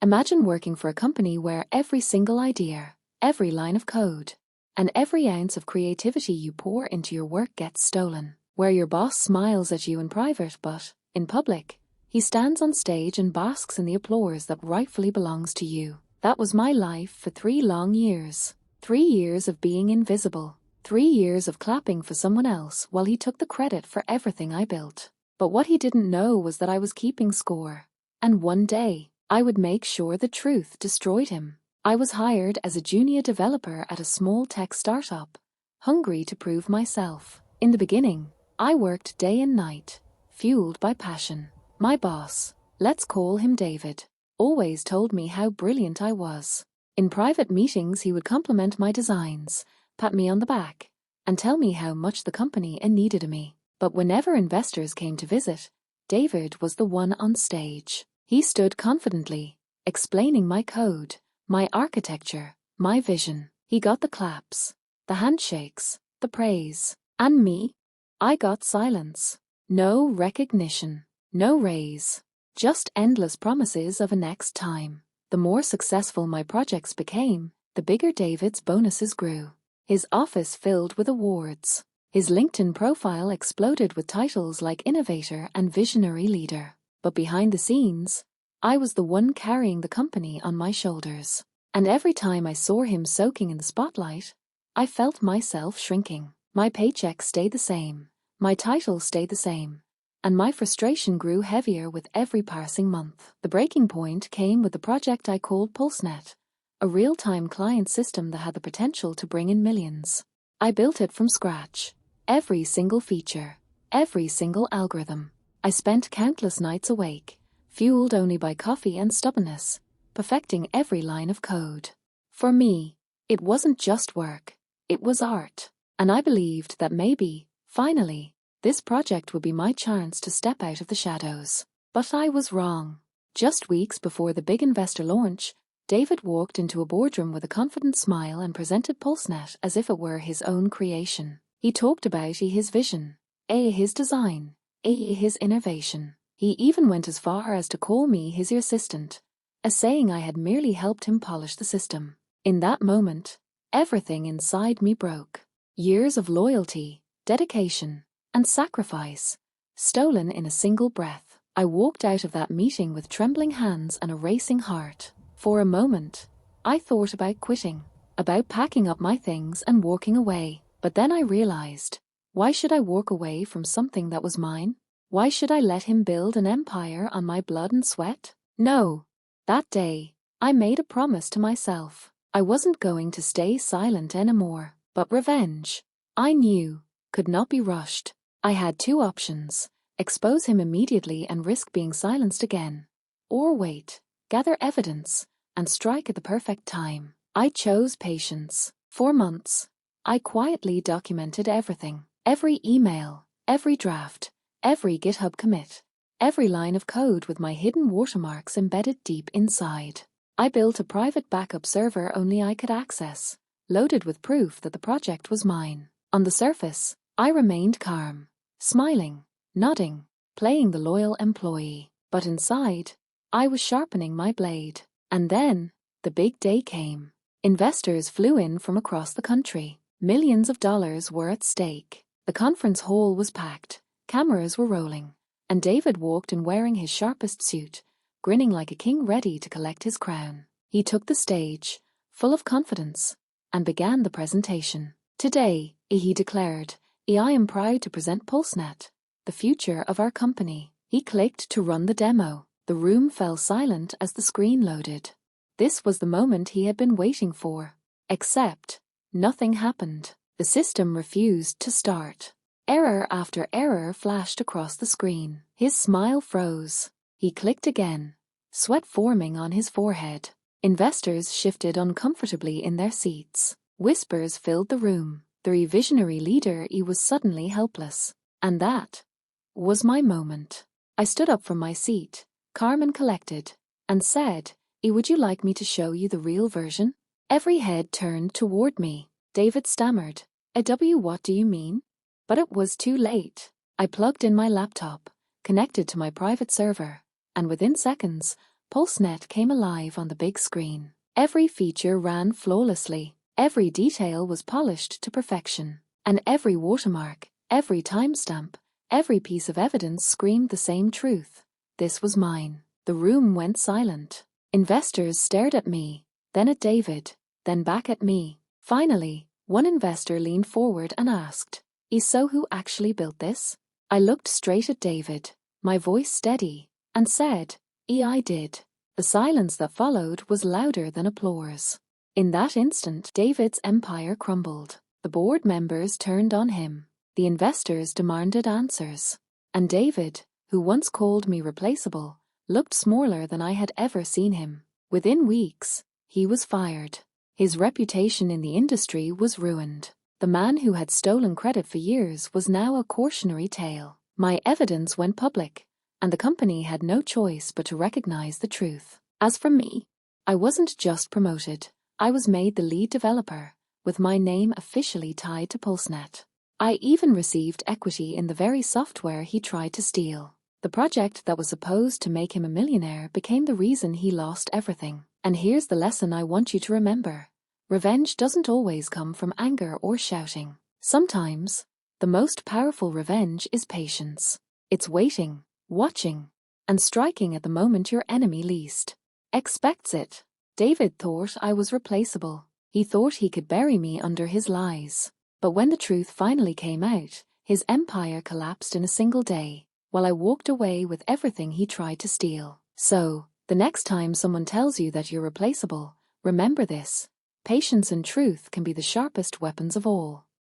Imagine working for a company where every single idea, every line of code, and every ounce of creativity you pour into your work gets stolen. Where your boss smiles at you in private but, in public, he stands on stage and basks in the applause that rightfully belongs to you. That was my life for 3 long years. 3 years of being invisible. 3 years of clapping for someone else while he took the credit for everything I built. But what he didn't know was that I was keeping score. And one day, I would make sure the truth destroyed him. I was hired as a junior developer at a small tech startup, hungry to prove myself. In the beginning, I worked day and night, fueled by passion. My boss, let's call him David, always told me how brilliant I was. In private meetings, he would compliment my designs, pat me on the back, and tell me how much the company needed me. But whenever investors came to visit, David was the one on stage. He stood confidently, explaining my code, my architecture, my vision. He got the claps, the handshakes, the praise. And me? I got silence. No recognition, no raise. Just endless promises of a next time. The more successful my projects became, the bigger David's bonuses grew. His office filled with awards. His LinkedIn profile exploded with titles like Innovator and Visionary Leader. But behind the scenes, I was the one carrying the company on my shoulders. And every time I saw him soaking in the spotlight, I felt myself shrinking. My paycheck stayed the same, my title stayed the same, and my frustration grew heavier with every passing month. The breaking point came with the project I called PulseNet, a real-time client system that had the potential to bring in millions. I built it from scratch. Every single feature, every single algorithm. I spent countless nights awake, fueled only by coffee and stubbornness, perfecting every line of code. For me, it wasn't just work, it was art. And I believed that maybe, finally, this project would be my chance to step out of the shadows. But I was wrong. Just weeks before the big investor launch, David walked into a boardroom with a confident smile and presented PulseNet as if it were his own creation. He talked about his vision, his design, his innovation. He even went as far as to call me his assistant, a saying I had merely helped him polish the system. In that moment, everything inside me broke. Years of loyalty, dedication, and sacrifice, stolen in a single breath. I walked out of that meeting with trembling hands and a racing heart. For a moment, I thought about quitting, about packing up my things and walking away. But then I realized, why should I walk away from something that was mine? Why should I let him build an empire on my blood and sweat? No. That day, I made a promise to myself. I wasn't going to stay silent anymore. But revenge, I knew, could not be rushed. I had 2 options: expose him immediately and risk being silenced again, or wait, gather evidence, and strike at the perfect time. I chose patience. For months, I quietly documented everything. Every email, every draft, every GitHub commit, every line of code with my hidden watermarks embedded deep inside. I built a private backup server only I could access, loaded with proof that the project was mine. On the surface, I remained calm, smiling, nodding, playing the loyal employee. But inside, I was sharpening my blade. And then, the big day came. Investors flew in from across the country. Millions of dollars were at stake. The conference hall was packed, cameras were rolling, and David walked in wearing his sharpest suit, grinning like a king ready to collect his crown. He took the stage, full of confidence, and began the presentation. Today, he declared, I am proud to present PulseNet, the future of our company. He clicked to run the demo. The room fell silent as the screen loaded. This was the moment he had been waiting for. Except, nothing happened. The system refused to start. Error after error flashed across the screen. His smile froze. He clicked again, sweat forming on his forehead. Investors shifted uncomfortably in their seats. Whispers filled the room. The visionary leader was suddenly helpless. And that was my moment. I stood up from my seat, calm and collected, and said, would you like me to show you the real version? Every head turned toward me. David stammered, what do you mean? But it was too late. I plugged in my laptop, connected to my private server, and within seconds, PulseNet came alive on the big screen. Every feature ran flawlessly. Every detail was polished to perfection. And every watermark, every timestamp, every piece of evidence screamed the same truth. This was mine. The room went silent. Investors stared at me, then at David, then back at me. Finally, one investor leaned forward and asked, "So who actually built this?" I looked straight at David, my voice steady, and said, "I did." The silence that followed was louder than applause. In that instant, David's empire crumbled. The board members turned on him. The investors demanded answers. And David, who once called me replaceable, looked smaller than I had ever seen him. Within weeks, he was fired. His reputation in the industry was ruined. The man who had stolen credit for years was now a cautionary tale. My evidence went public, and the company had no choice but to recognize the truth. As for me, I wasn't just promoted. I was made the lead developer, with my name officially tied to PulseNet. I even received equity in the very software he tried to steal. The project that was supposed to make him a millionaire became the reason he lost everything. And here's the lesson I want you to remember. Revenge doesn't always come from anger or shouting. Sometimes, the most powerful revenge is patience. It's waiting, watching, and striking at the moment your enemy least expects it. David thought I was replaceable. He thought he could bury me under his lies. But when the truth finally came out, his empire collapsed in a single day, while I walked away with everything he tried to steal. So, the next time someone tells you that you're replaceable, remember this: patience and truth can be the sharpest weapons of all.